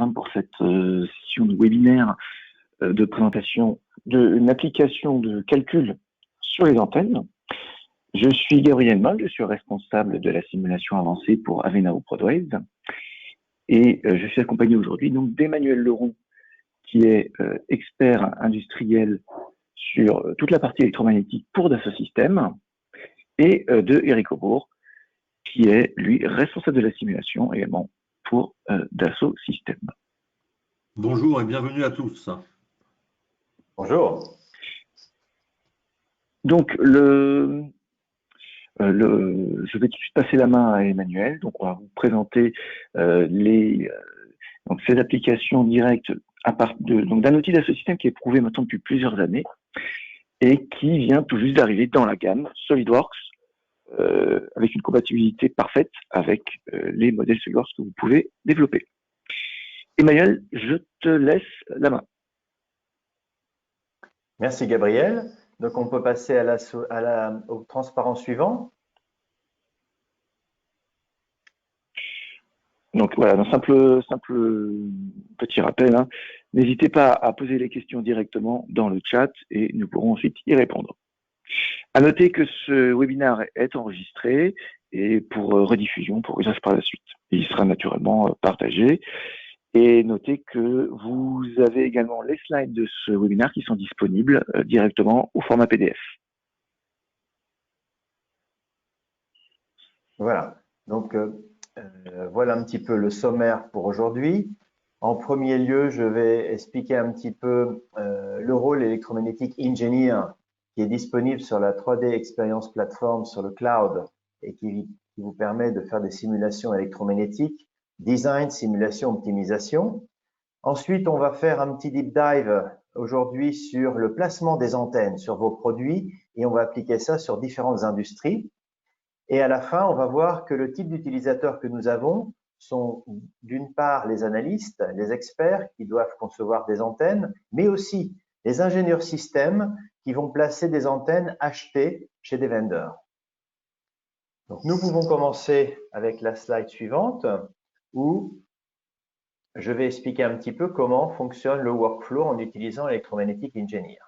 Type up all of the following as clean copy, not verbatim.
pour cette session de webinaire de présentation d'une application de calcul sur les antennes. Je suis Gabriel Moll, je suis responsable de la simulation avancée pour Avenao Prodways et je suis accompagné aujourd'hui donc d'Emmanuel Leroux qui est expert industriel sur toute la partie électromagnétique pour Dassault Systèmes et de Eric Aubourg qui est lui responsable de la simulation également pour Dassault Systèmes. Bonjour et bienvenue à tous. Bonjour. Donc, je vais tout de suite passer la main à Emmanuel. Donc, on va vous présenter donc ces applications directes à part d'un outil Dassault Systèmes qui est éprouvé maintenant depuis plusieurs années et qui vient tout juste d'arriver dans la gamme SolidWorks avec une compatibilité parfaite avec les modèles SolidWorks que vous pouvez développer. Emmanuel, je te laisse la main. Merci Gabriel. Donc on peut passer au transparent suivant. Donc voilà, un simple petit rappel. Hein. N'hésitez pas à poser les questions directement dans le chat et nous pourrons ensuite y répondre. À noter que ce webinaire est enregistré et pour rediffusion, pour usage par la suite. Il sera naturellement partagé. Et notez que vous avez également les slides de ce webinaire qui sont disponibles directement au format PDF. Voilà, donc voilà un petit peu le sommaire pour aujourd'hui. En premier lieu, je vais expliquer un petit peu le rôle électromagnétique Engineer qui est disponible sur la 3D Experience Platform sur le cloud et qui vous permet de faire des simulations électromagnétiques. Design, simulation, optimisation. Ensuite, on va faire un petit deep dive aujourd'hui sur le placement des antennes sur vos produits et on va appliquer ça sur différentes industries. Et à la fin, on va voir que le type d'utilisateurs que nous avons sont d'une part les analystes, les experts qui doivent concevoir des antennes, mais aussi les ingénieurs systèmes qui vont placer des antennes achetées chez des vendeurs. Donc, nous pouvons commencer avec la slide suivante où je vais expliquer un petit peu comment fonctionne le workflow en utilisant Electromagnetic Engineer.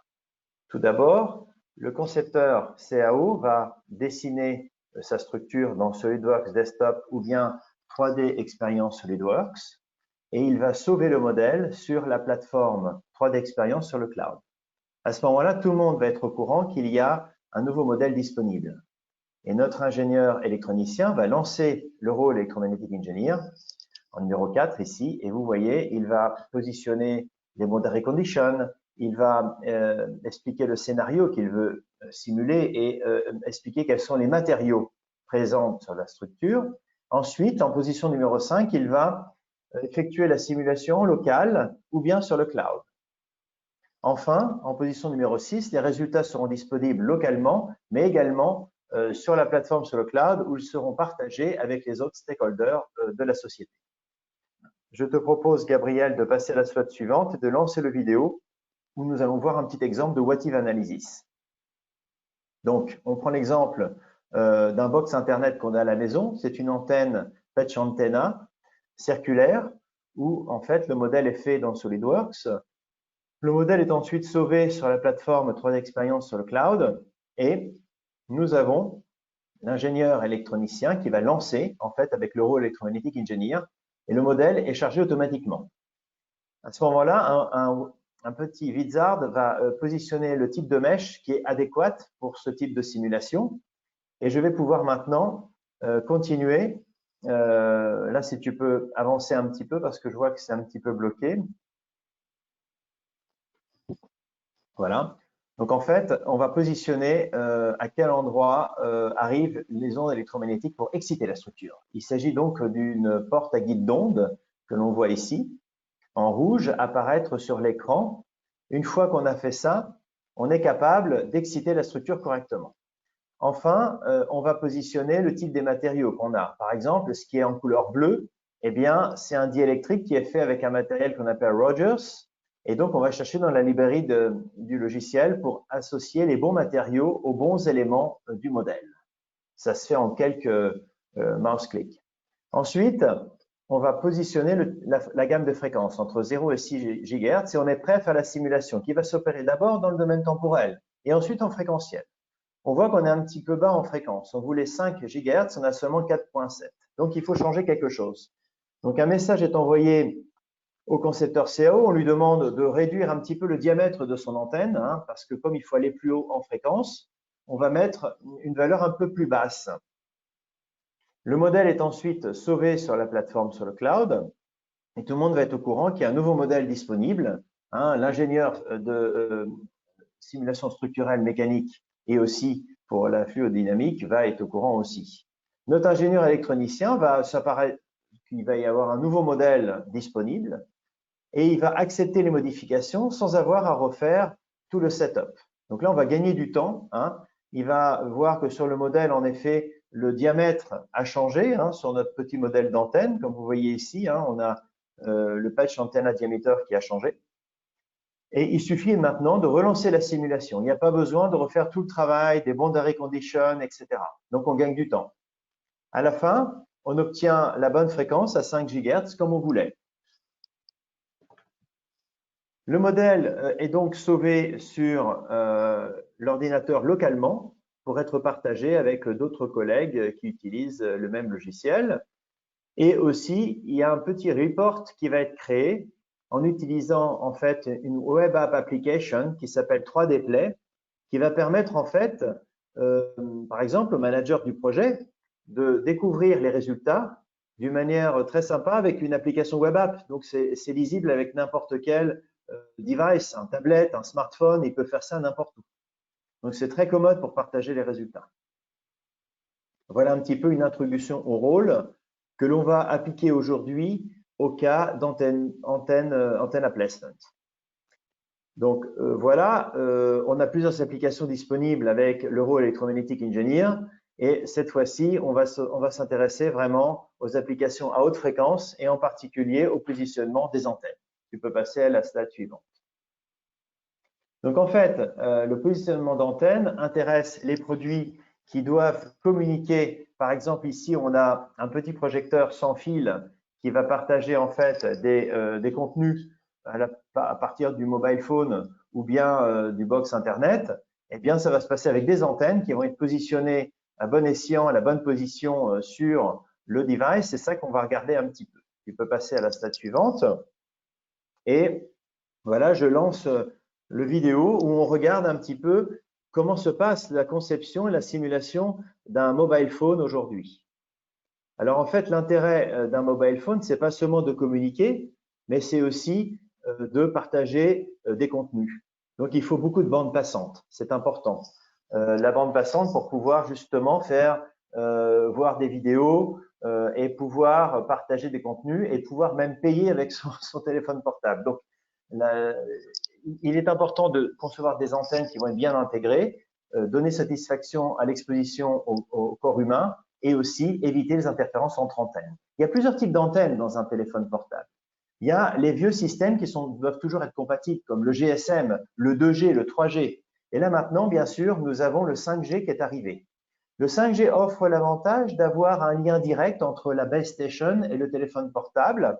Tout d'abord, le concepteur CAO va dessiner sa structure dans SolidWorks Desktop ou bien 3D Experience SolidWorks et il va sauver le modèle sur la plateforme 3D Experience sur le cloud. À ce moment-là, tout le monde va être au courant qu'il y a un nouveau modèle disponible. Et notre ingénieur électronicien va lancer le rôle Electromagnetic Engineer en numéro 4 ici, et vous voyez, il va positionner les boundary conditions, il va expliquer le scénario qu'il veut simuler et expliquer quels sont les matériaux présents sur la structure. Ensuite, en position numéro 5, il va effectuer la simulation locale ou bien sur le cloud. Enfin, en position numéro 6, les résultats seront disponibles localement, mais également sur la plateforme sur le cloud où ils seront partagés avec les autres stakeholders de la société. Je te propose, Gabriel, de passer à la slide suivante et de lancer le vidéo où nous allons voir un petit exemple de What If Analysis. Donc, on prend l'exemple d'un box Internet qu'on a à la maison. C'est une antenne patch antenna circulaire où, en fait, le modèle est fait dans SolidWorks. Le modèle est ensuite sauvé sur la plateforme 3D Experience sur le cloud et nous avons l'ingénieur électronicien qui va lancer, en fait, avec le rôle Electromagnetic Engineer, et le modèle est chargé automatiquement. À ce moment-là, un petit wizard va positionner le type de mèche qui est adéquat pour ce type de simulation. Et je vais pouvoir maintenant continuer. Là, si tu peux avancer un petit peu parce que je vois que c'est un petit peu bloqué. Voilà. Donc, en fait, on va positionner à quel endroit arrivent les ondes électromagnétiques pour exciter la structure. Il s'agit donc d'une porte à guide d'onde que l'on voit ici, en rouge, apparaître sur l'écran. Une fois qu'on a fait ça, on est capable d'exciter la structure correctement. Enfin, on va positionner le type des matériaux qu'on a. Par exemple, ce qui est en couleur bleue, eh bien, c'est un diélectrique qui est fait avec un matériel qu'on appelle Rogers. Et donc, on va chercher dans la librairie du logiciel pour associer les bons matériaux aux bons éléments du modèle. Ça se fait en quelques mouse-clics. Ensuite, on va positionner la gamme de fréquences entre 0 et 6 GHz et on est prêt à faire la simulation qui va s'opérer d'abord dans le domaine temporel et ensuite en fréquentiel. On voit qu'on est un petit peu bas en fréquence. On voulait 5 GHz, on a seulement 4,7. Donc, il faut changer quelque chose. Donc, un message est envoyé au concepteur CAO. On lui demande de réduire un petit peu le diamètre de son antenne, hein, parce que comme il faut aller plus haut en fréquence, on va mettre une valeur un peu plus basse. Le modèle est ensuite sauvé sur la plateforme, sur le cloud, et tout le monde va être au courant qu'il y a un nouveau modèle disponible. Hein, l'ingénieur de simulation structurelle mécanique et aussi pour la fluidodynamique va être au courant aussi. Notre ingénieur électronicien s'apparaître qu'il va y avoir un nouveau modèle disponible et il va accepter les modifications sans avoir à refaire tout le setup. Donc là, on va gagner du temps. Hein. Il va voir que sur le modèle, en effet, le diamètre a changé hein, sur notre petit modèle d'antenne. Comme vous voyez ici, hein, on a le patch antenne à diamètre qui a changé. Et il suffit maintenant de relancer la simulation. Il n'y a pas besoin de refaire tout le travail, des boundary conditions, etc. Donc, on gagne du temps. À la fin, on obtient la bonne fréquence à 5 GHz comme on voulait. Le modèle est donc sauvé sur l'ordinateur localement pour être partagé avec d'autres collègues qui utilisent le même logiciel. Et aussi, il y a un petit report qui va être créé en utilisant en fait une web app application qui s'appelle 3D Play, qui va permettre en fait, par exemple, au manager du projet de découvrir les résultats d'une manière très sympa avec une application web app. Donc, c'est lisible avec n'importe quel device, un tablette, un smartphone, il peut faire ça n'importe où. Donc, c'est très commode pour partager les résultats. Voilà un petit peu une introduction au rôle que l'on va appliquer aujourd'hui au cas d'antenne à placement. Donc voilà, on a plusieurs applications disponibles avec le rôle Electromagnetic Engineer et cette fois-ci, on va s'intéresser vraiment aux applications à haute fréquence et en particulier au positionnement des antennes. Tu peux passer à la slide suivante. Donc en fait, le positionnement d'antenne intéresse les produits qui doivent communiquer. Par exemple, ici, on a un petit projecteur sans fil qui va partager en fait des contenus à partir du mobile phone ou bien du box Internet. Eh bien, ça va se passer avec des antennes qui vont être positionnées à bon escient, à la bonne position sur le device. C'est ça qu'on va regarder un petit peu. Tu peux passer à la slide suivante. Et voilà, je lance le vidéo où on regarde un petit peu comment se passe la conception et la simulation d'un mobile phone aujourd'hui. Alors en fait, l'intérêt d'un mobile phone, c'est pas seulement de communiquer, mais c'est aussi de partager des contenus. Donc il faut beaucoup de bandes passantes, c'est important. La bande passante pour pouvoir justement faire voir des vidéos et pouvoir partager des contenus et pouvoir même payer avec son téléphone portable. Donc il est important de concevoir des antennes qui vont être bien intégrées, donner satisfaction à l'exposition au corps humain et aussi éviter les interférences entre antennes. Il y a plusieurs types d'antennes dans un téléphone portable. Il y a les vieux systèmes qui doivent toujours être compatibles, comme le GSM, le 2G, le 3G. Et là maintenant, bien sûr, nous avons le 5G qui est arrivé. Le 5G offre l'avantage d'avoir un lien direct entre la base station et le téléphone portable.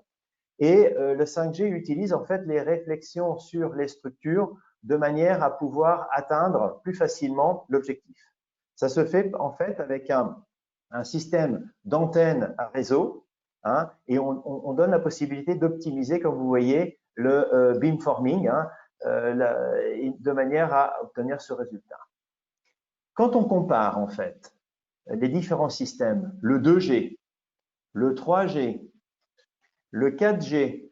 Et le 5G utilise en fait les réflexions sur les structures de manière à pouvoir atteindre plus facilement l'objectif. Ça se fait en fait avec un système d'antenne à réseau hein, et on donne la possibilité d'optimiser, comme vous voyez, le beamforming hein, de manière à obtenir ce résultat. Quand on compare en fait les différents systèmes, le 2G, le 3G, le 4G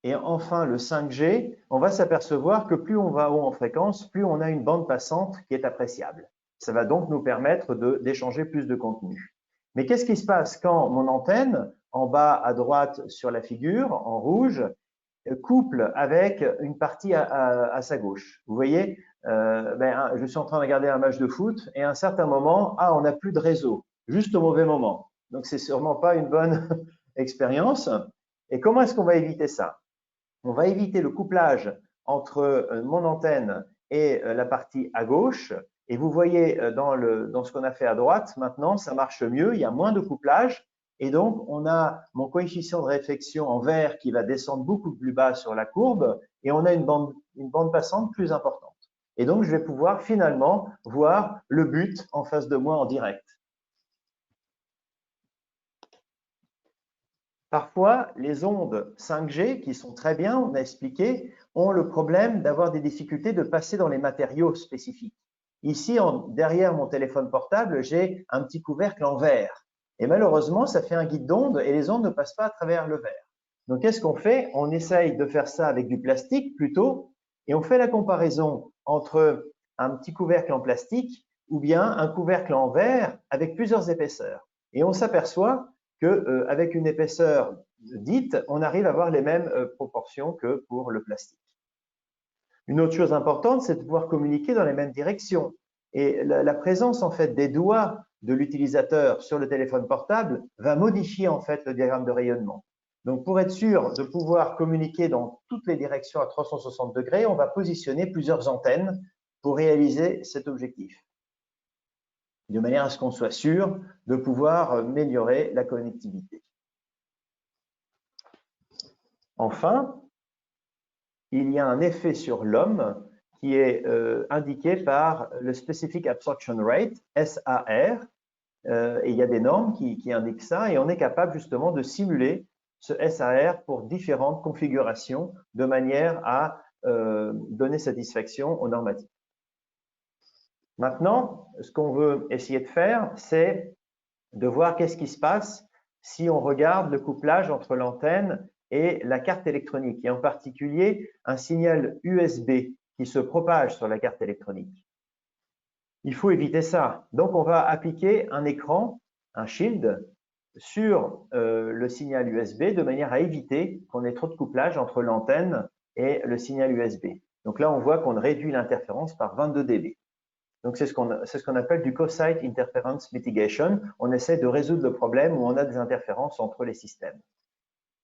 et enfin le 5G, on va s'apercevoir que plus on va haut en fréquence, plus on a une bande passante qui est appréciable. Ça va donc nous permettre d'échanger plus de contenu. Mais qu'est-ce qui se passe quand mon antenne, en bas à droite sur la figure, en rouge, couple avec une partie à sa gauche? Vous voyez, je suis en train de regarder un match de foot et à un certain moment, on n'a plus de réseau, juste au mauvais moment. Donc, c'est sûrement pas une bonne expérience. Et comment est-ce qu'on va éviter ça? On va éviter le couplage entre mon antenne et la partie à gauche. Et vous voyez dans ce qu'on a fait à droite, maintenant, ça marche mieux, il y a moins de couplage Et donc, on a mon coefficient de réflexion en vert qui va descendre beaucoup plus bas sur la courbe et on a une bande passante plus importante. Et donc, je vais pouvoir finalement voir le but en face de moi en direct. Parfois, les ondes 5G, qui sont très bien, on a expliqué, ont le problème d'avoir des difficultés de passer dans les matériaux spécifiques. Ici, derrière mon téléphone portable, j'ai un petit couvercle en verre. Et malheureusement, ça fait un guide d'ondes et les ondes ne passent pas à travers le verre. Donc, qu'est-ce qu'on fait? On essaye de faire ça avec du plastique plutôt, et on fait la comparaison entre un petit couvercle en plastique ou bien un couvercle en verre avec plusieurs épaisseurs. Et on s'aperçoit qu'avec une épaisseur dite, on arrive à avoir les mêmes proportions que pour le plastique. Une autre chose importante, c'est de pouvoir communiquer dans les mêmes directions. Et la présence en fait des doigts de l'utilisateur sur le téléphone portable va modifier en fait le diagramme de rayonnement. Donc, pour être sûr de pouvoir communiquer dans toutes les directions à 360 degrés, on va positionner plusieurs antennes pour réaliser cet objectif, de manière à ce qu'on soit sûr de pouvoir améliorer la connectivité. Enfin, il y a un effet sur l'homme qui est indiqué par le Specific Absorption Rate, SAR, et il y a des normes qui indiquent ça, et on est capable justement de simuler ce SAR pour différentes configurations de manière à donner satisfaction aux normatifs. Maintenant, ce qu'on veut essayer de faire, c'est de voir qu'est-ce qui se passe si on regarde le couplage entre l'antenne et la carte électronique, et en particulier un signal USB qui se propage sur la carte électronique. Il faut éviter ça. Donc, on va appliquer un écran, un shield, sur le signal USB de manière à éviter qu'on ait trop de couplage entre l'antenne et le signal USB. Donc là, on voit qu'on réduit l'interférence par 22 dB. Donc, c'est ce qu'on appelle du co-site interference mitigation. On essaie de résoudre le problème où on a des interférences entre les systèmes.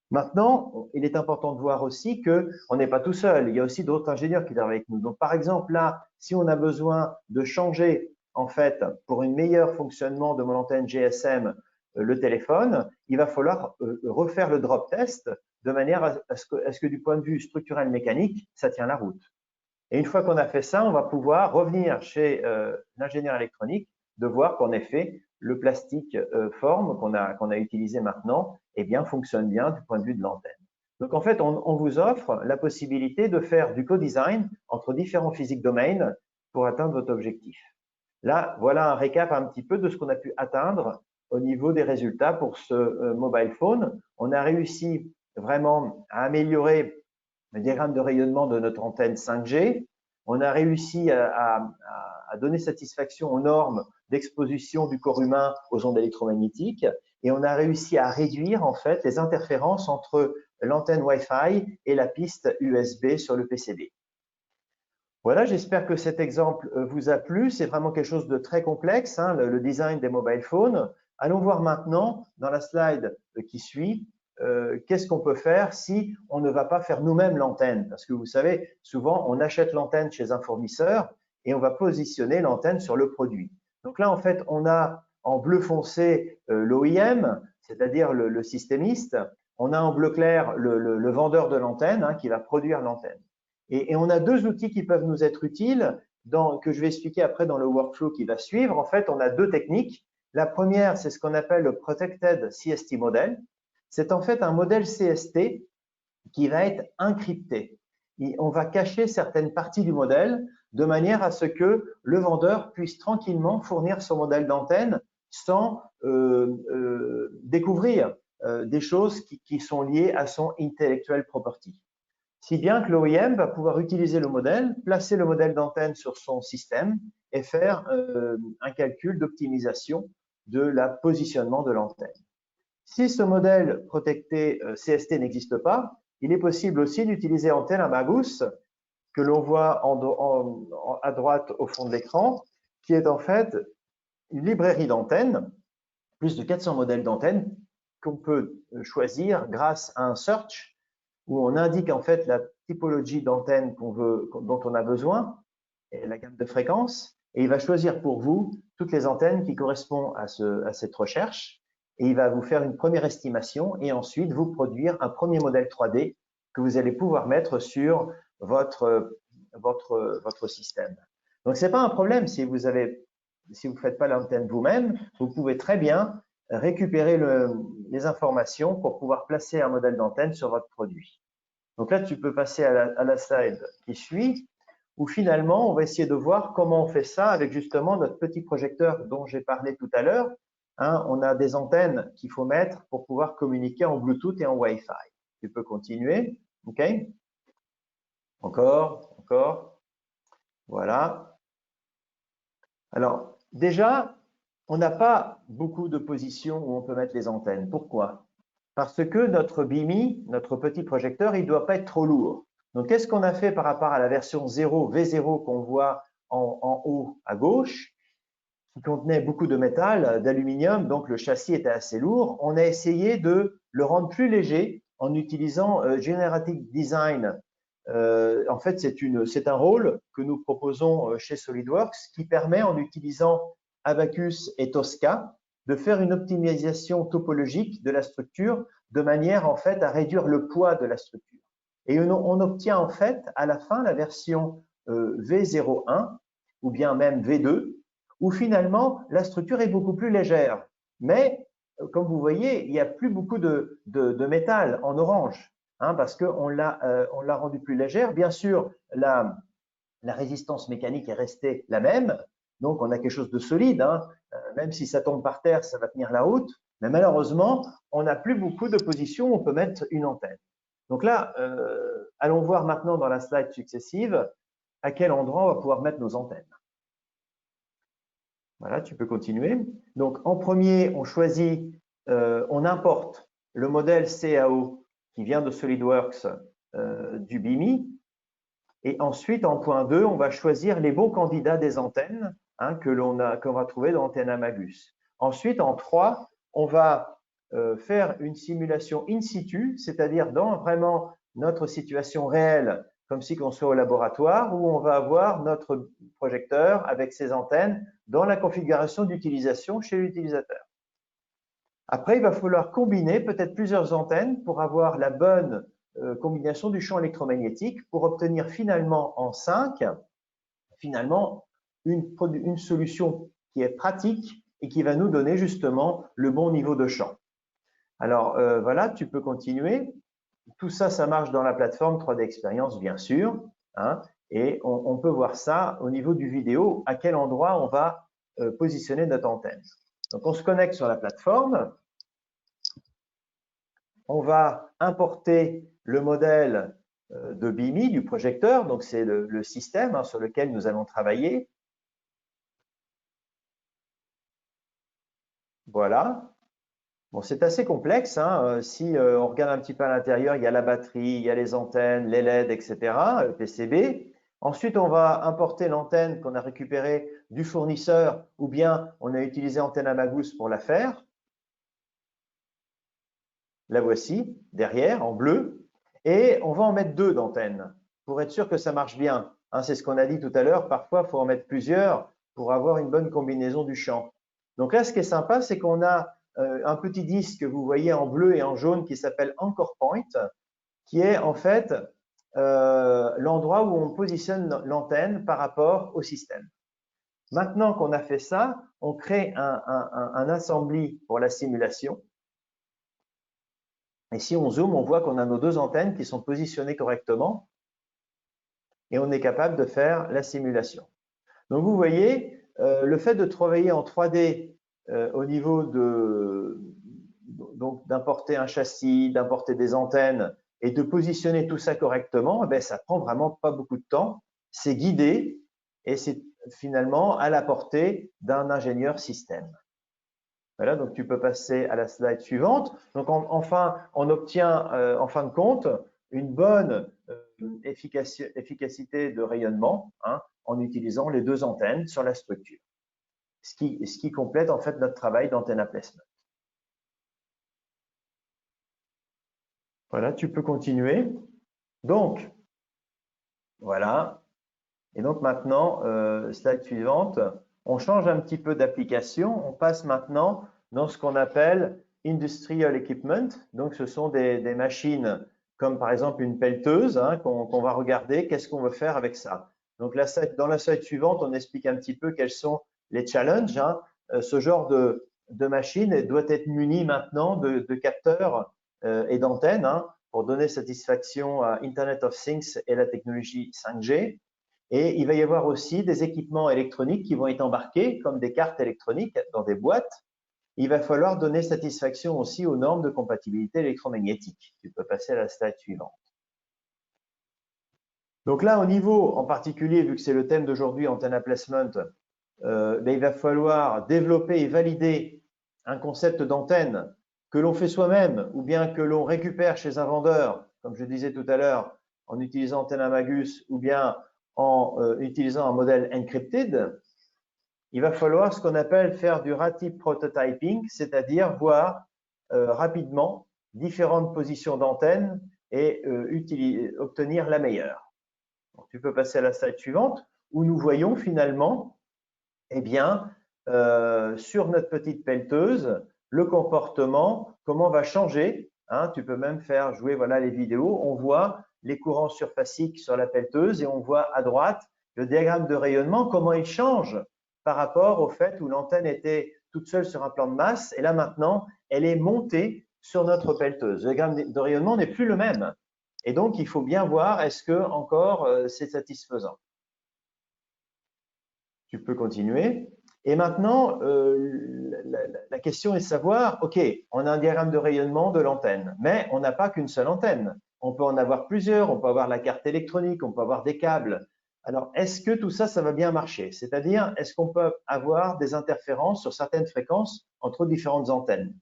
Maintenant, il est important de voir aussi qu'on n'est pas tout seul. Il y a aussi d'autres ingénieurs qui travaillent avec nous. Donc, par exemple, là, si on a besoin de changer, en fait, pour un meilleur fonctionnement de mon antenne GSM, le téléphone, il va falloir refaire le drop test de manière à ce que du point de vue structurel mécanique, ça tient la route. Et une fois qu'on a fait ça, on va pouvoir revenir chez l'ingénieur électronique de voir qu'en effet, le plastique forme qu'on a utilisé maintenant, eh bien, fonctionne bien du point de vue de l'antenne. Donc, en fait, on vous offre la possibilité de faire du co-design entre différents physiques domaines pour atteindre votre objectif. Là, voilà un récap un petit peu de ce qu'on a pu atteindre au niveau des résultats pour ce mobile phone. On a réussi vraiment à améliorer le diagramme de rayonnement de notre antenne 5G. On a réussi à donner satisfaction aux normes d'exposition du corps humain aux ondes électromagnétiques et on a réussi à réduire en fait les interférences entre l'antenne Wi-Fi et la piste USB sur le PCB. Voilà, j'espère que cet exemple vous a plu. C'est vraiment quelque chose de très complexe, hein, le design des mobile phones. Allons voir maintenant dans la slide qui suit qu'est-ce qu'on peut faire si on ne va pas faire nous-mêmes l'antenne. Parce que vous savez, souvent, on achète l'antenne chez un fournisseur et on va positionner l'antenne sur le produit. Donc là, en fait, on a en bleu foncé l'OEM, c'est-à-dire le systémiste. On a en bleu clair le vendeur de l'antenne hein, qui va produire l'antenne. Et on a deux outils qui peuvent nous être utiles, que je vais expliquer après dans le workflow qui va suivre. En fait, on a deux techniques. La première, c'est ce qu'on appelle le Protected CST Model. C'est en fait un modèle CST qui va être encrypté. On va cacher certaines parties du modèle de manière à ce que le vendeur puisse tranquillement fournir son modèle d'antenne sans découvrir des choses qui sont liées à son intellectual property. Si bien que l'OEM va pouvoir utiliser le modèle, placer le modèle d'antenne sur son système et faire un calcul d'optimisation de la positionnement de l'antenne. Si ce modèle protecté CST n'existe pas, il est possible aussi d'utiliser Antenne Amagus, que l'on voit à droite au fond de l'écran, qui est en fait une librairie d'antennes, plus de 400 modèles d'antennes qu'on peut choisir grâce à un search où on indique en fait la typologie d'antenne dont on a besoin, et la gamme de fréquences, et il va choisir pour vous toutes les antennes qui correspondent à cette recherche. et il va vous faire une première estimation et ensuite vous produire un premier modèle 3D que vous allez pouvoir mettre sur votre système. Donc, ce n'est pas un problème si vous faites pas l'antenne vous-même, vous pouvez très bien récupérer les informations pour pouvoir placer un modèle d'antenne sur votre produit. Donc là, tu peux passer à la slide qui suit, où finalement, on va essayer de voir comment on fait ça avec justement notre petit projecteur dont j'ai parlé tout à l'heure. Hein, on a des antennes qu'il faut mettre pour pouvoir communiquer en Bluetooth et en Wi-Fi. Tu peux continuer, OK? Encore. Voilà. Alors, déjà, on n'a pas beaucoup de positions où on peut mettre les antennes. Pourquoi? Parce que notre BIMI, notre petit projecteur, il ne doit pas être trop lourd. Donc, qu'est-ce qu'on a fait par rapport à la version 0, V0 qu'on voit en haut à gauche, qui contenait beaucoup de métal, d'aluminium, donc le châssis était assez lourd. On a essayé de le rendre plus léger en utilisant Generative Design. En fait, c'est un rôle que nous proposons chez SolidWorks qui permet, en utilisant Abaqus et Tosca, de faire une optimisation topologique de la structure de manière en fait à réduire le poids de la structure. Et on obtient en fait à la fin la version V01 ou bien même V2 où finalement la structure est beaucoup plus légère. Mais comme vous voyez, il n'y a plus beaucoup de métal en orange. Hein, parce qu'on l'a rendu plus légère. Bien sûr, la résistance mécanique est restée la même, donc on a quelque chose de solide. Hein. Même si ça tombe par terre, ça va tenir la route. Mais malheureusement, on n'a plus beaucoup de positions où on peut mettre une antenne. Donc là, allons voir maintenant dans la slide successive à quel endroit on va pouvoir mettre nos antennes. Voilà, tu peux continuer. Donc en premier, on choisit, on importe le modèle CAO qui vient de SolidWorks du BIMI. Et ensuite, en point 2, on va choisir les bons candidats des antennes hein, qu'on va trouver dans l'antenne Amagus. Ensuite, en 3, on va faire une simulation in situ, c'est-à-dire dans vraiment notre situation réelle, comme si on soit au laboratoire, où on va avoir notre projecteur avec ses antennes dans la configuration d'utilisation chez l'utilisateur. Après, il va falloir combiner peut-être plusieurs antennes pour avoir la bonne combinaison du champ électromagnétique pour obtenir finalement en 5, finalement une solution qui est pratique et qui va nous donner justement le bon niveau de champ. Alors voilà, tu peux continuer. Tout ça, ça marche dans la plateforme 3D Experience, bien sûr. Hein, et on peut voir ça au niveau du vidéo, à quel endroit on va positionner notre antenne. Donc, on se connecte sur la plateforme. On va importer le modèle de BIMI du projecteur, donc c'est le système hein, sur lequel nous allons travailler. Voilà. Bon, c'est assez complexe. Hein. Si on regarde un petit peu à l'intérieur, il y a la batterie, il y a les antennes, les LED, etc., le PCB. Ensuite, on va importer l'antenne qu'on a récupérée du fournisseur ou bien on a utilisé Antenne Amagus pour la faire. La voici, derrière, en bleu. Et on va en mettre 2 d'antennes pour être sûr que ça marche bien. Hein, c'est ce qu'on a dit tout à l'heure. Parfois, il faut en mettre plusieurs pour avoir une bonne combinaison du champ. Donc là, ce qui est sympa, c'est qu'on a un petit disque que vous voyez en bleu et en jaune qui s'appelle Anchor Point, qui est en fait l'endroit où on positionne l'antenne par rapport au système. Maintenant qu'on a fait ça, on crée un assembly pour la simulation. Et si on zoome, on voit qu'on a nos 2 antennes qui sont positionnées correctement et on est capable de faire la simulation. Donc, vous voyez, le fait de travailler en 3D au niveau d'importer un châssis, d'importer des antennes et de positionner tout ça correctement, eh bien, ça prend vraiment pas beaucoup de temps. C'est guidé et c'est finalement à la portée d'un ingénieur système. Voilà, donc tu peux passer à la slide suivante. Donc enfin, on obtient en fin de compte une bonne efficacité de rayonnement hein, en utilisant les 2 antennes sur la structure. Ce qui complète en fait notre travail d'antenna placement. Voilà, tu peux continuer. Donc, voilà. Et donc maintenant, slide suivante, on change un petit peu d'application. On passe maintenant dans ce qu'on appelle Industrial Equipment. Donc, ce sont des machines comme par exemple une pelleteuse hein, qu'on va regarder. Qu'est-ce qu'on veut faire avec ça? Donc, dans la slide suivante, on explique un petit peu quels sont les challenges. Hein. Ce genre de machine doit être muni maintenant de capteurs et d'antennes hein, pour donner satisfaction à Internet of Things et la technologie 5G. Et il va y avoir aussi des équipements électroniques qui vont être embarqués, comme des cartes électroniques dans des boîtes. Il va falloir donner satisfaction aussi aux normes de compatibilité électromagnétique. Tu peux passer à la slide suivante. Donc là, au niveau en particulier, vu que c'est le thème d'aujourd'hui, antenna placement, il va falloir développer et valider un concept d'antenne que l'on fait soi-même ou bien que l'on récupère chez un vendeur, comme je disais tout à l'heure, en utilisant Antenna Magus ou bien en utilisant un modèle encrypted. Il va falloir ce qu'on appelle faire du rapid prototyping, c'est-à-dire voir rapidement différentes positions d'antenne et obtenir la meilleure. Donc, tu peux passer à la slide suivante où nous voyons finalement, eh bien, sur notre petite pelleteuse, le comportement, comment va changer. Hein, tu peux même faire jouer voilà, les vidéos. On voit les courants surfaciques sur la pelleteuse et on voit à droite le diagramme de rayonnement, comment il change par rapport au fait où l'antenne était toute seule sur un plan de masse et là maintenant, elle est montée sur notre pelleteuse. Le diagramme de rayonnement n'est plus le même. Et donc, il faut bien voir est-ce que encore c'est satisfaisant. Tu peux continuer. Et maintenant, la question est de savoir, OK, on a un diagramme de rayonnement de l'antenne, mais on n'a pas qu'une seule antenne. On peut en avoir plusieurs, on peut avoir la carte électronique, on peut avoir des câbles. Alors, est-ce que tout ça, ça va bien marcher? C'est-à-dire, est-ce qu'on peut avoir des interférences sur certaines fréquences entre différentes antennes?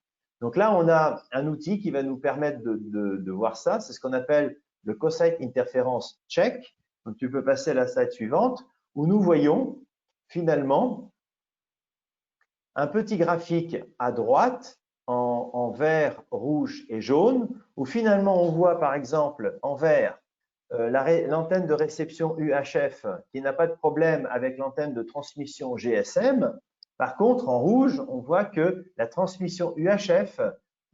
Donc là, on a un outil qui va nous permettre de voir ça. C'est ce qu'on appelle le Co-Site Interference Check. Donc, tu peux passer à la slide suivante où nous voyons finalement un petit graphique à droite en vert, rouge et jaune où finalement on voit par exemple en vert l'antenne de réception UHF qui n'a pas de problème avec l'antenne de transmission GSM. Par contre, en rouge, on voit que la transmission UHF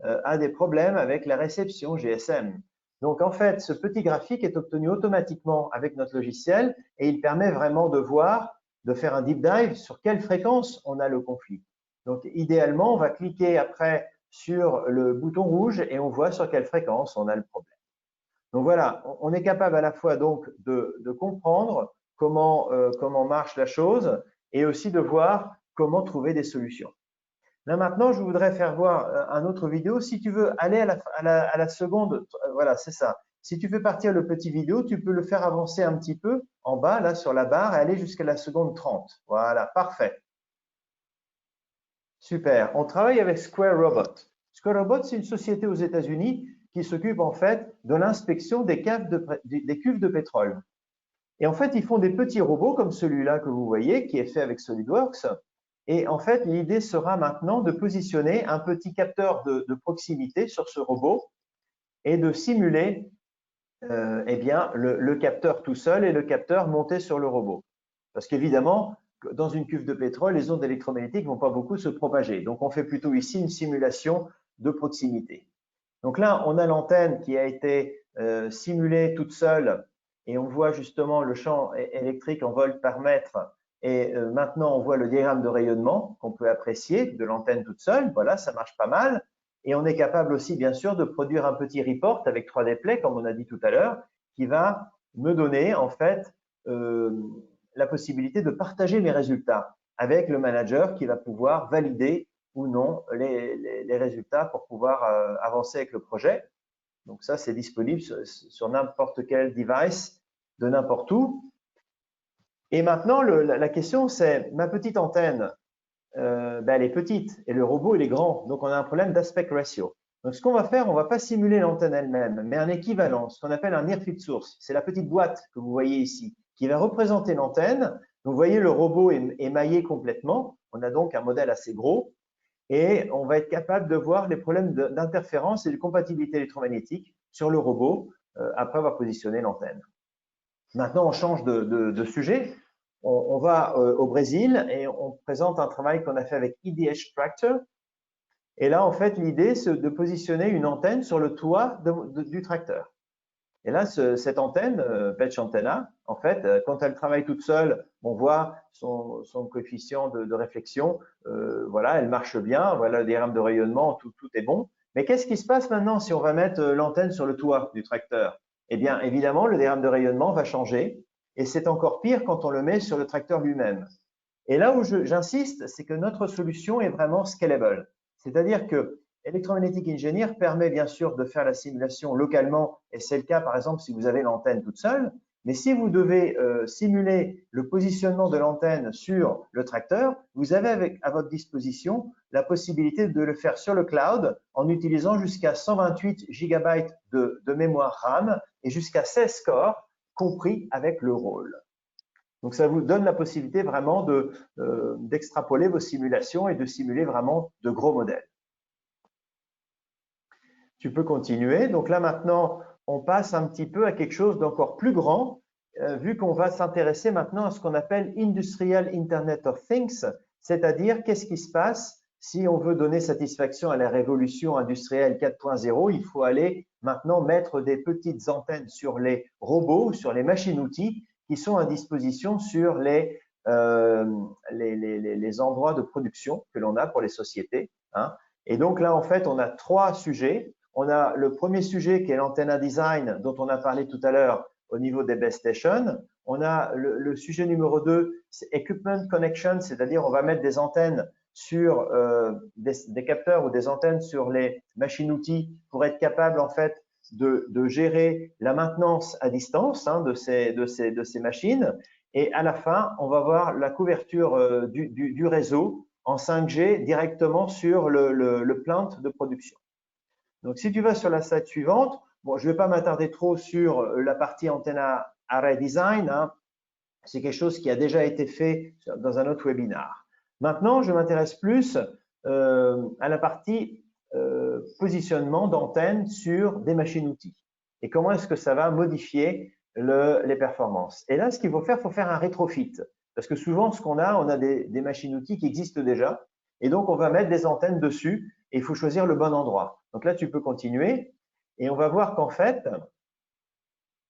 a des problèmes avec la réception GSM. Donc, en fait, ce petit graphique est obtenu automatiquement avec notre logiciel et il permet vraiment de voir, de faire un deep dive sur quelle fréquence on a le conflit. Donc, idéalement, on va cliquer après sur le bouton rouge et on voit sur quelle fréquence on a le problème. Donc voilà, on est capable à la fois donc de comprendre comment marche la chose et aussi de voir comment trouver des solutions. Là maintenant, je voudrais faire voir un autre vidéo. Si tu veux aller à la seconde, voilà, c'est ça. Si tu fais partir le petit vidéo, tu peux le faire avancer un petit peu en bas, là, sur la barre, et aller jusqu'à la seconde 30. Voilà, parfait. Super. On travaille avec Square Robot. Square Robot, c'est une société aux États-Unis qui s'occupe en fait de l'inspection des cuves de pétrole. Et en fait, ils font des petits robots comme celui-là que vous voyez, qui est fait avec SolidWorks. Et en fait, l'idée sera maintenant de positionner un petit capteur de proximité sur ce robot et de simuler eh bien, le capteur tout seul et le capteur monté sur le robot. Parce qu'évidemment, dans une cuve de pétrole, les ondes électromagnétiques ne vont pas beaucoup se propager. Donc, on fait plutôt ici une simulation de proximité. Donc là, on a l'antenne qui a été simulée toute seule et on voit justement le champ électrique en volts par mètre. Et maintenant, on voit le diagramme de rayonnement qu'on peut apprécier de l'antenne toute seule. Voilà, ça marche pas mal. Et on est capable aussi, bien sûr, de produire un petit report avec 3D Play, comme on a dit tout à l'heure, qui va me donner en fait la possibilité de partager mes résultats avec le manager qui va pouvoir valider ou non les résultats pour pouvoir avancer avec le projet. Donc ça, c'est disponible sur n'importe quel device de n'importe où. Et maintenant, la question, c'est ma petite antenne, elle est petite et le robot, il est grand. Donc, on a un problème d'aspect ratio. Donc, ce qu'on va faire, on ne va pas simuler l'antenne elle-même, mais un équivalent, ce qu'on appelle un near field source. C'est la petite boîte que vous voyez ici, qui va représenter l'antenne. Donc, vous voyez, le robot est émaillé complètement. On a donc un modèle assez gros. Et on va être capable de voir les problèmes d'interférence et de compatibilité électromagnétique sur le robot après avoir positionné l'antenne. Maintenant, on change de sujet. On va au Brésil et on présente un travail qu'on a fait avec EDH Tractor. Et là, en fait, l'idée, c'est de positionner une antenne sur le toit du tracteur. Et là, cette antenne, Patch Antenna, en fait, quand elle travaille toute seule, on voit son coefficient de réflexion. Voilà, elle marche bien. Voilà, des rames de rayonnement, tout est bon. Mais qu'est-ce qui se passe maintenant si on va mettre l'antenne sur le toit du tracteur? Eh bien, évidemment, le diagramme de rayonnement va changer. Et c'est encore pire quand on le met sur le tracteur lui-même. Et là où j'insiste, c'est que notre solution est vraiment scalable. C'est-à-dire que Electromagnetic Engineer permet bien sûr de faire la simulation localement, et c'est le cas par exemple si vous avez l'antenne toute seule, mais si vous devez simuler le positionnement de l'antenne sur le tracteur, vous avez à votre disposition la possibilité de le faire sur le cloud en utilisant jusqu'à 128 GB de mémoire RAM et jusqu'à 16 corps, compris avec le rôle. Donc, ça vous donne la possibilité vraiment d'extrapoler vos simulations et de simuler vraiment de gros modèles. Tu peux continuer. Donc là, maintenant, on passe un petit peu à quelque chose d'encore plus grand, vu qu'on va s'intéresser maintenant à ce qu'on appelle Industrial Internet of Things, c'est-à-dire qu'est-ce qui se passe si on veut donner satisfaction à la révolution industrielle 4.0, il faut aller maintenant mettre des petites antennes sur les robots, sur les machines-outils qui sont à disposition sur les endroits de production que l'on a pour les sociétés. Hein. Et donc là, en fait, on a 3 sujets. On a le premier sujet qui est l'antenna design dont on a parlé tout à l'heure au niveau des base stations. On a le sujet numéro 2, c'est equipment connection, c'est-à-dire on va mettre des antennes sur des capteurs ou des antennes sur les machines-outils pour être capable en fait de gérer la maintenance à distance hein, de ces machines. Et à la fin, on va voir la couverture du réseau en 5G directement sur le plant de production. Donc, si tu vas sur la slide suivante, bon, je ne vais pas m'attarder trop sur la partie antenna array design. Hein. C'est quelque chose qui a déjà été fait dans un autre webinaire. Maintenant, je m'intéresse plus à la partie positionnement d'antennes sur des machines-outils. Et comment est-ce que ça va modifier les performances. Et là, ce qu'il faut faire un rétrofit. Parce que souvent, ce qu'on a, on a des machines-outils qui existent déjà. Et donc, on va mettre des antennes dessus et il faut choisir le bon endroit. Donc là, tu peux continuer et on va voir qu'en fait,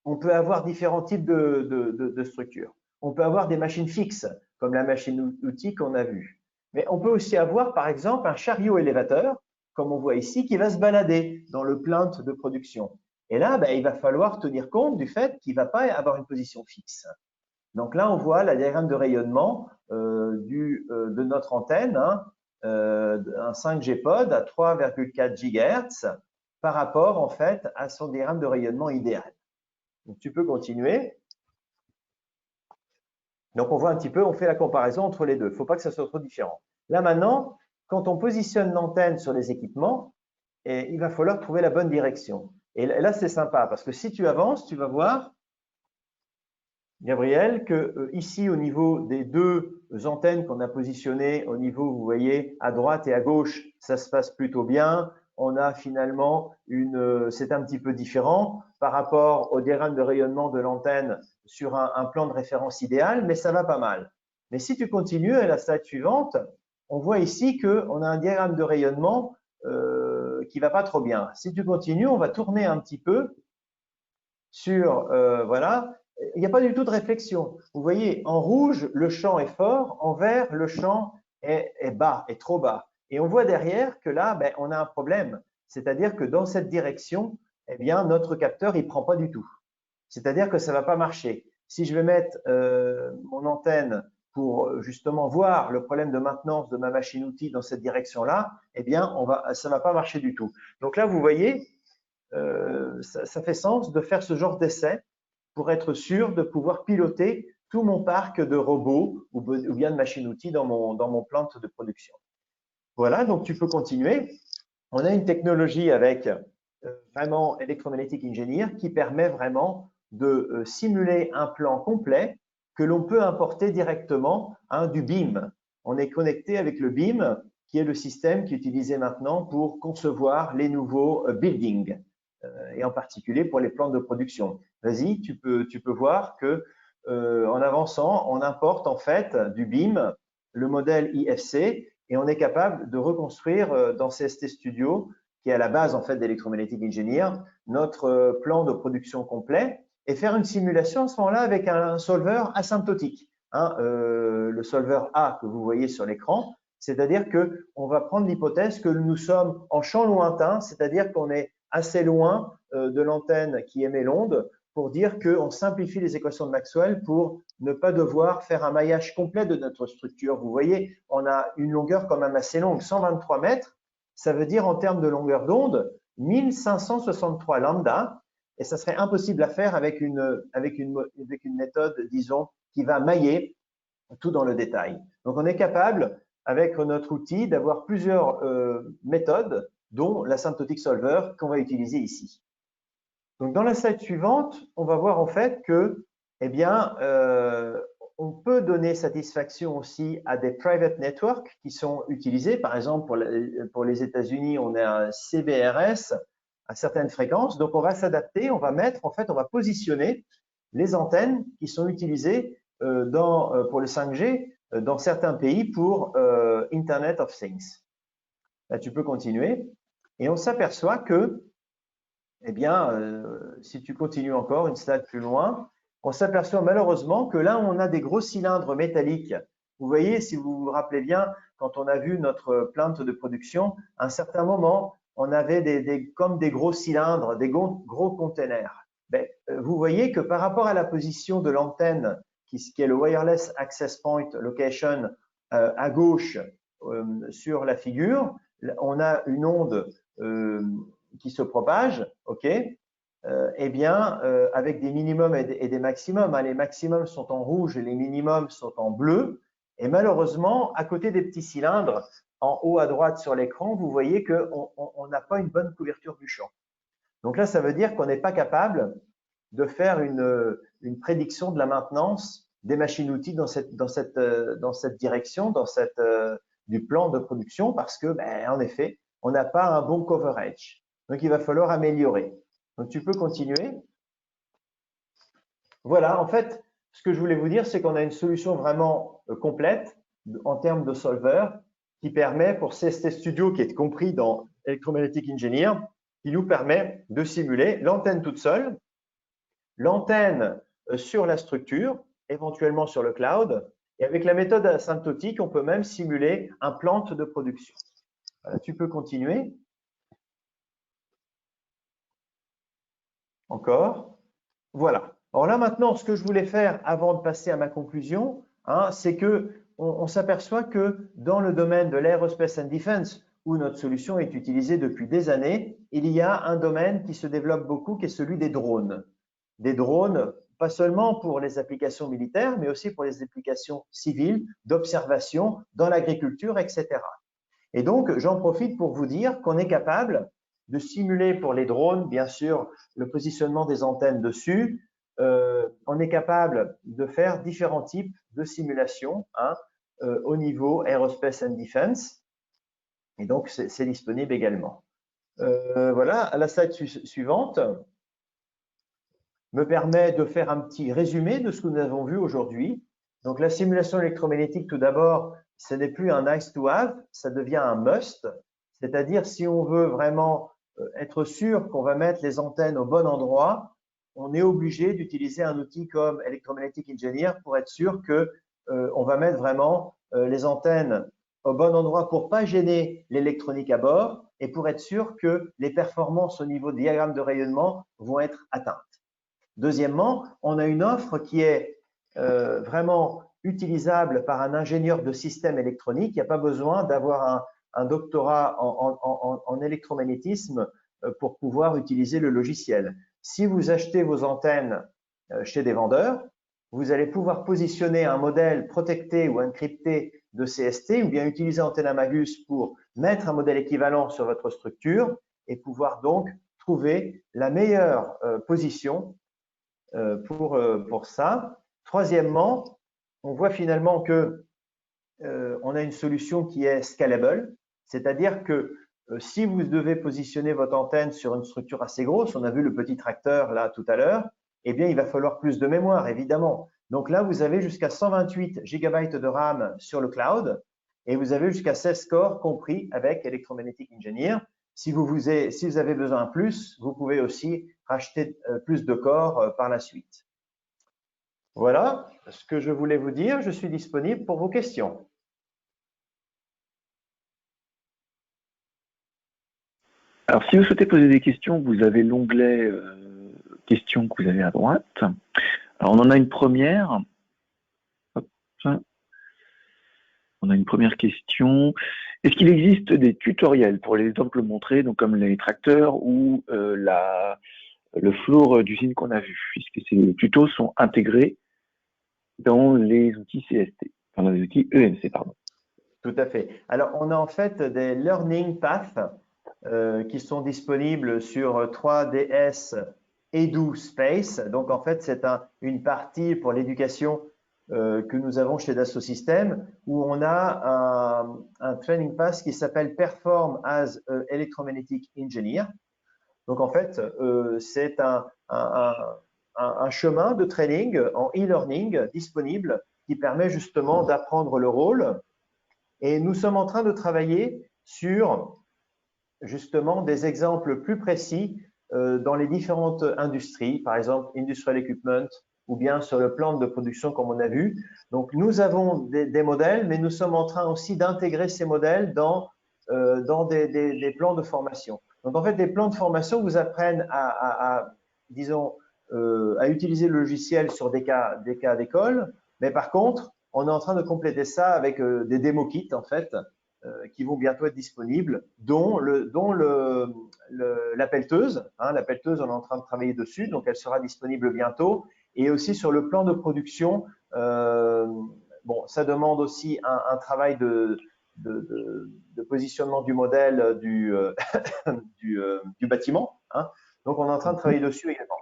on peut avoir différents types de structures. On peut avoir des machines fixes, comme la machine-outil qu'on a vue. Mais on peut aussi avoir, par exemple, un chariot élévateur, comme on voit ici, qui va se balader dans le plant de production. Et là, ben, il va falloir tenir compte du fait qu'il ne va pas avoir une position fixe. Donc là, on voit la diagramme de rayonnement de notre antenne, hein, un 5G pod à 3,4 GHz par rapport en fait à son diagramme de rayonnement idéal. Donc tu peux continuer. Donc on voit un petit peu, on fait la comparaison entre les deux. Il ne faut pas que ça soit trop différent. Là maintenant, quand on positionne l'antenne sur les équipements, il va falloir trouver la bonne direction. Et là, c'est sympa parce que si tu avances, tu vas voir, Gabriel, que ici, au niveau des 2 antennes qu'on a positionnées, au niveau, vous voyez, à droite et à gauche, ça se passe plutôt bien. On a finalement c'est un petit peu différent par rapport au diagramme de rayonnement de l'antenne sur un plan de référence idéal, mais ça va pas mal. Mais si tu continues à la slide suivante, on voit ici qu'on a un diagramme de rayonnement qui va pas trop bien. Si tu continues, on va tourner un petit peu sur, voilà, il n'y a pas du tout de réflexion. Vous voyez, en rouge, le champ est fort, en vert, le champ est bas, est trop bas. Et on voit derrière que là, ben, on a un problème. C'est-à-dire que dans cette direction, eh bien, notre capteur, il ne prend pas du tout. C'est-à-dire que ça ne va pas marcher. Si je vais mettre mon antenne pour justement voir le problème de maintenance de ma machine-outil dans cette direction-là, eh bien, ça ne va pas marcher du tout. Donc là, vous voyez, ça fait sens de faire ce genre d'essai pour être sûr de pouvoir piloter tout mon parc de robots ou bien de machines-outils dans mon plant de production. Voilà, donc tu peux continuer. On a une technologie avec vraiment Electromagnetic Engineer qui permet vraiment de simuler un plan complet que l'on peut importer directement du BIM. On est connecté avec le BIM, qui est le système qui est utilisé maintenant pour concevoir les nouveaux buildings, et en particulier pour les plans de production. Vas-y, tu peux voir que en avançant, on importe en fait du BIM, le modèle IFC, et on est capable de reconstruire dans CST Studio, qui est à la base en fait d'Electromagnetic Engineer, notre plan de production complet et faire une simulation à ce moment-là avec un solver asymptotique. Le solver A que vous voyez sur l'écran, c'est-à-dire qu'on va prendre l'hypothèse que nous sommes en champ lointain, c'est-à-dire qu'on est assez loin de l'antenne qui émet l'onde pour dire qu'on simplifie les équations de Maxwell pour ne pas devoir faire un maillage complet de notre structure. Vous voyez, on a une longueur quand même assez longue, 123 mètres. Ça veut dire en termes de longueur d'onde, 1563 lambda, et ça serait impossible à faire avec une méthode, disons, qui va mailler tout dans le détail. Donc, on est capable, avec notre outil, d'avoir plusieurs méthodes, dont l'asymptotic solver qu'on va utiliser ici. Donc, dans la slide suivante, on va voir en fait que, eh bien, on peut donner satisfaction aussi à des private networks qui sont utilisés. Par exemple, pour les États-Unis, on a un CBRS à certaines fréquences. Donc, on va s'adapter, on va positionner les antennes qui sont utilisées pour le 5G dans certains pays pour Internet of Things. Là, tu peux continuer. Et on s'aperçoit que, eh bien, si tu continues encore une slide plus loin, on s'aperçoit malheureusement que là, on a des gros cylindres métalliques. Vous voyez, si vous vous rappelez bien, quand on a vu notre plainte de production, à un certain moment, on avait comme des gros cylindres, des gros containers. Vous voyez que par rapport à la position de l'antenne, qui est le Wireless Access Point Location à gauche sur la figure, on a une onde qui se propage, ok, eh bien, avec des minimums et des maximums. Les maximums sont en rouge et les minimums sont en bleu. Et malheureusement, à côté des petits cylindres, en haut à droite sur l'écran, vous voyez qu'on n'a pas une bonne couverture du champ. Donc là, ça veut dire qu'on n'est pas capable de faire une prédiction de la maintenance des machines-outils dans cette direction, du plan de production, parce que, en effet, on n'a pas un bon coverage. Donc, il va falloir améliorer. Donc, tu peux continuer. Voilà, en fait, ce que je voulais vous dire, c'est qu'on a une solution vraiment complète en termes de solver qui permet pour CST Studio, qui est compris dans Electromagnetic Engineer, qui nous permet de simuler l'antenne toute seule, l'antenne sur la structure, éventuellement sur le cloud, et avec la méthode asymptotique, on peut même simuler un plant de production. Voilà, tu peux continuer. Encore. Voilà. Alors là, maintenant, ce que je voulais faire avant de passer à ma conclusion, c'est que on s'aperçoit que dans le domaine de l'aerospace and defense, où notre solution est utilisée depuis des années, il y a un domaine qui se développe beaucoup, qui est celui des drones. Des drones, pas seulement pour les applications militaires, mais aussi pour les applications civiles, d'observation, dans l'agriculture, etc. Et donc, j'en profite pour vous dire qu'on est capable de simuler pour les drones, bien sûr, le positionnement des antennes dessus. On est capable de faire différents types de simulations au niveau Aerospace and Defense. Et donc, c'est disponible également. Voilà, à la slide suivante me permet de faire un petit résumé de ce que nous avons vu aujourd'hui. Donc, la simulation électromagnétique, tout d'abord, ce n'est plus un nice to have, ça devient un must. C'est-à-dire, si on veut vraiment être sûr qu'on va mettre les antennes au bon endroit, on est obligé d'utiliser un outil comme Electromagnetic Engineer pour être sûr que on va mettre vraiment les antennes au bon endroit pour pas gêner l'électronique à bord et pour être sûr que les performances au niveau des diagrammes de rayonnement vont être atteintes. Deuxièmement, on a une offre qui est vraiment utilisable par un ingénieur de système électronique. Il n'y a pas besoin d'avoir un doctorat en électromagnétisme pour pouvoir utiliser le logiciel. Si vous achetez vos antennes chez des vendeurs, vous allez pouvoir positionner un modèle protecté ou encrypté de CST ou bien utiliser Antennamagus pour mettre un modèle équivalent sur votre structure et pouvoir donc trouver la meilleure position pour ça. Troisièmement, on voit finalement que on a une solution qui est scalable, c'est-à-dire que si vous devez positionner votre antenne sur une structure assez grosse, on a vu le petit tracteur là tout à l'heure, eh bien il va falloir plus de mémoire évidemment. Donc là, vous avez jusqu'à 128 GB de RAM sur le cloud et vous avez jusqu'à 16 corps compris avec Electromagnetic Engineer. Si vous avez besoin de plus, vous pouvez aussi racheter plus de corps par la suite. Voilà ce que je voulais vous dire. Je suis disponible pour vos questions. Alors, si vous souhaitez poser des questions, vous avez l'onglet questions que vous avez à droite. Alors, on en a une première. Hop. On a une première question. Est-ce qu'il existe des tutoriels pour les exemples montrés, donc comme les tracteurs ou le floor d'usine qu'on a vu? Est-ce que ces tutos sont intégrés dans les outils CST, enfin dans les outils EMC, pardon? Tout à fait. Alors, on a en fait des learning paths qui sont disponibles sur 3DS Edu Space. Donc, en fait, c'est une partie pour l'éducation que nous avons chez Dassault Systèmes où on a un training path qui s'appelle Perform as a Electromagnetic Engineer. Donc, en fait, c'est un chemin de training en e-learning disponible qui permet justement d'apprendre le rôle. Et nous sommes en train de travailler sur justement des exemples plus précis dans les différentes industries, par exemple Industrial Equipment ou bien sur le plan de production comme on a vu. Donc, nous avons des modèles, mais nous sommes en train aussi d'intégrer ces modèles dans des plans de formation. Donc, en fait, les plans de formation vous apprennent disons, à utiliser le logiciel sur des cas d'école, mais par contre, on est en train de compléter ça avec des démo kits, en fait, qui vont bientôt être disponibles, dont la pelleteuse. La pelleteuse, on est en train de travailler dessus, donc elle sera disponible bientôt. Et aussi sur le plan de production, bon, ça demande aussi un travail de positionnement du modèle du bâtiment. Donc, on est en train de travailler dessus également.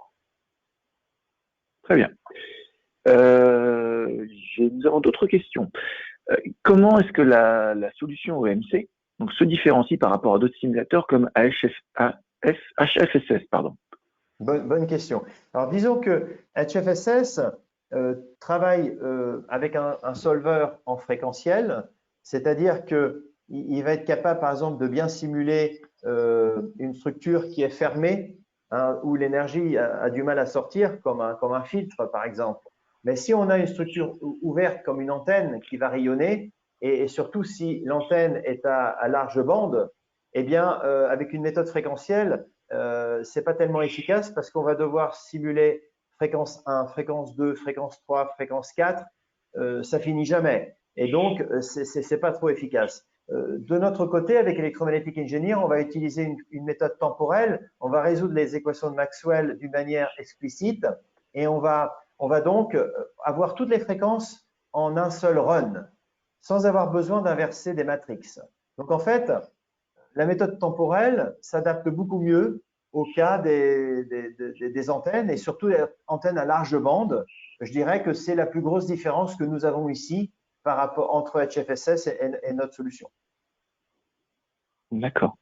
Très bien. Nous avons d'autres questions. Comment est-ce que la solution EMC donc, se différencie par rapport à d'autres simulateurs comme HFSS, pardon? Bonne question. Alors, disons que HFSS travaille avec un solver en fréquentiel, c'est-à-dire qu'il va être capable, par exemple, de bien simuler une structure qui est fermée, où l'énergie a du mal à sortir, comme un filtre, par exemple. Mais si on a une structure ouverte comme une antenne qui va rayonner, et surtout si l'antenne est à large bande, eh bien, avec une méthode fréquentielle, c'est pas tellement efficace parce qu'on va devoir simuler fréquence 1, fréquence 2, fréquence 3, fréquence 4. Ça finit jamais. Et donc, c'est pas trop efficace. De notre côté, avec Electromagnetic Engineer, on va utiliser une méthode temporelle. On va résoudre les équations de Maxwell d'une manière explicite et on va donc avoir toutes les fréquences en un seul run, sans avoir besoin d'inverser des matrices. Donc, en fait, la méthode temporelle s'adapte beaucoup mieux au cas des antennes et surtout les antennes à large bande. Je dirais que c'est la plus grosse différence que nous avons ici par rapport entre HFSS et notre solution. D'accord.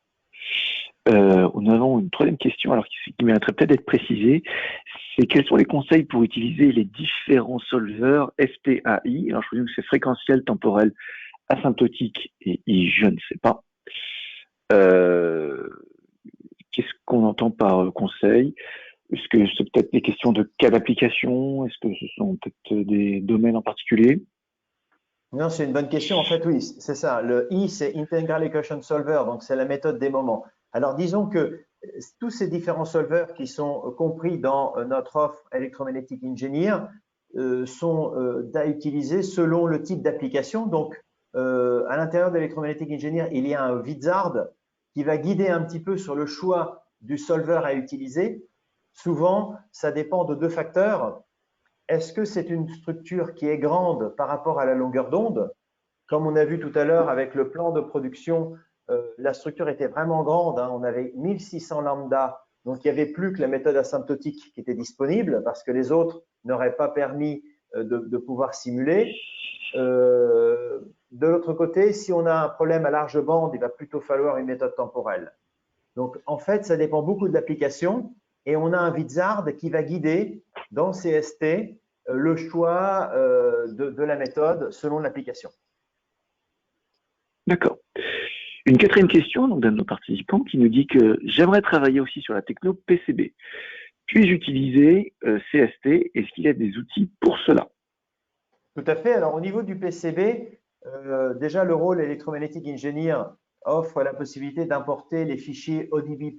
Nous avons une troisième question, alors qui mériterait peut-être d'être précisée. C'est quels sont les conseils pour utiliser les différents solvers SPAI? Alors, je vous dis que c'est fréquentiel, temporel, asymptotique et I, je ne sais pas. Qu'est-ce qu'on entend par conseil? Est-ce que c'est peut-être des questions de cas d'application? Est-ce que ce sont peut-être des domaines en particulier? Non, c'est une bonne question. En fait, oui, c'est ça. Le I, c'est Integral Equation Solver, donc c'est la méthode des moments. Alors, disons que tous ces différents solvers qui sont compris dans notre offre Electromagnetic Engineer sont à utiliser selon le type d'application. Donc, à l'intérieur d'Electromagnetic Engineer, il y a un wizard qui va guider un petit peu sur le choix du solver à utiliser. Souvent, ça dépend de deux facteurs. Est-ce que c'est une structure qui est grande par rapport à la longueur d'onde? Comme on a vu tout à l'heure avec le plan de production, la structure était vraiment grande. On avait 1600 lambda, donc il n'y avait plus que la méthode asymptotique qui était disponible parce que les autres n'auraient pas permis de pouvoir simuler. De l'autre côté, si on a un problème à large bande, il va plutôt falloir une méthode temporelle. Donc, en fait, ça dépend beaucoup de l'application et on a un wizard qui va guider dans CST le choix de la méthode selon l'application. D'accord. Une quatrième question donc d'un de nos participants qui nous dit que j'aimerais travailler aussi sur la techno PCB. Puis-je utiliser CST? Est-ce qu'il y a des outils pour cela? Tout à fait. Alors, au niveau du PCB, déjà, le rôle Electromagnetic Engineer offre la possibilité d'importer les fichiers ODB++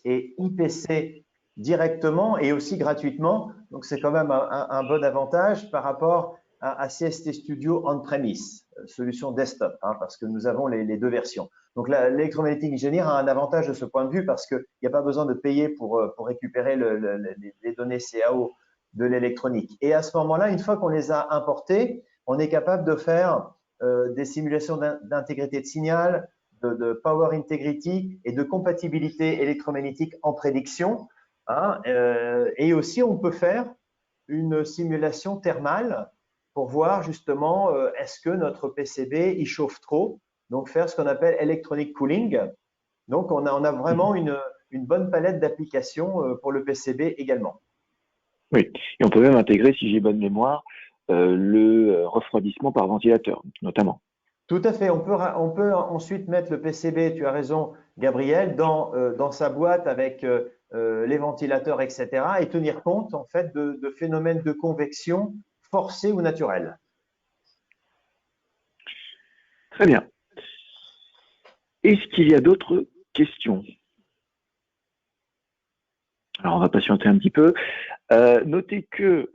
et IPC directement et aussi gratuitement. Donc, c'est quand même un bon avantage par rapport à CST Studio on-premise, solution desktop, hein, parce que nous avons les deux versions. Donc, l'Electromagnetic Engineer a un avantage de ce point de vue parce qu'il n'y a pas besoin de payer pour récupérer les données CAO de l'électronique. Et à ce moment-là, une fois qu'on les a importés, on est capable de faire des simulations d'intégrité de signal, de power integrity et de compatibilité électromagnétique en prédiction. Hein, et aussi, on peut faire une simulation thermale pour voir justement est-ce que notre PCB il chauffe trop. Donc, faire ce qu'on appelle electronic cooling. Donc, on a vraiment une bonne palette d'applications pour le PCB également. Oui, et on peut même intégrer, si j'ai bonne mémoire, le refroidissement par ventilateur, notamment. Tout à fait. On peut ensuite mettre le PCB, tu as raison, Gabriel, dans sa boîte avec les ventilateurs, etc. et tenir compte en fait de phénomènes de convection forcés ou naturels. Très bien. Est-ce qu'il y a d'autres questions? Alors, on va patienter un petit peu. Notez que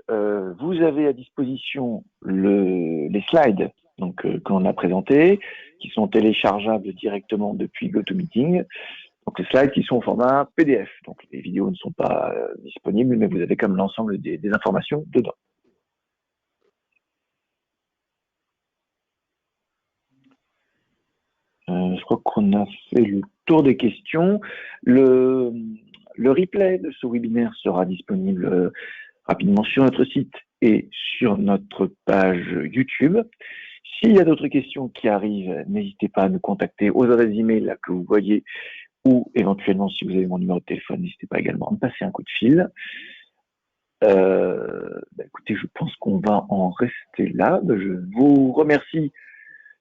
vous avez à disposition les slides donc qu'on a présentés, qui sont téléchargeables directement depuis GoToMeeting. Donc les slides qui sont au format PDF. Donc les vidéos ne sont pas disponibles, mais vous avez comme l'ensemble des informations dedans. Je crois qu'on a fait le tour des questions. Le replay de ce webinaire sera disponible rapidement sur notre site et sur notre page YouTube. S'il y a d'autres questions qui arrivent, n'hésitez pas à nous contacter aux adresses email là, que vous voyez ou éventuellement, si vous avez mon numéro de téléphone, n'hésitez pas également à me passer un coup de fil. Écoutez, je pense qu'on va en rester là. Je vous remercie.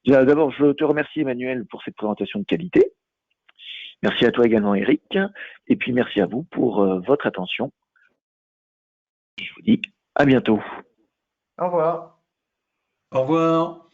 D'abord, je te remercie Emmanuel pour cette présentation de qualité. Merci à toi également Eric. Et puis merci à vous pour votre attention. Je vous dis à bientôt. Au revoir. Au revoir.